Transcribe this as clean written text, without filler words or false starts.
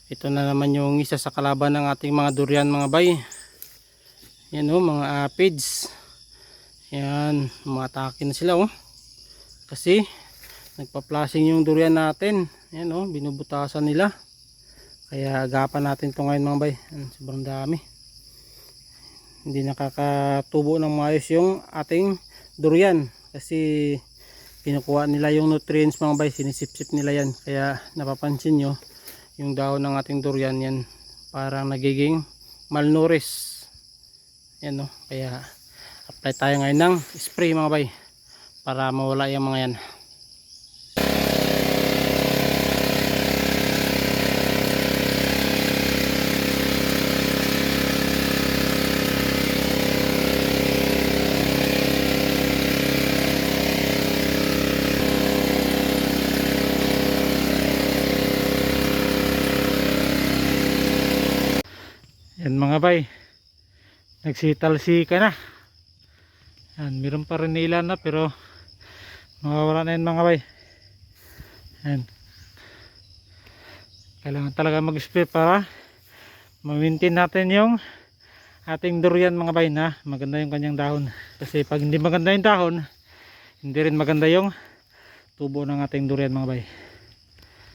Ito na naman yung isa sa kalaban ng ating mga durian mga bay. Yan o, mga aphids. Yan, umatake na sila o. Kasi nagpa-flashing yung durian natin. Yan o, binubutasan nila. Kaya agapan natin ito ngayon mga bay. Yan, sobrang dami. Hindi nakakatubo ng maayos yung ating durian. Kasi kinukuha nila yung nutrients mga bay. Sinisip-sip nila yan. Kaya napapansin nyo, yung dahon ng ating durian yan parang nagiging malnourished. Yan o. Kaya apply tayo ngayon ng spray mga bay para mawala yung mga yan. Yan mga bay, nagsitalsika na. Yan, meron pa rin ilan na pero mawawala na yan mga bay. Yan, kailangan talaga mag-spray para ma-maintain natin yung ating durian mga bay na maganda yung kanyang dahon. Kasi pag hindi maganda yung dahon, hindi rin maganda yung tubo ng ating durian mga bay.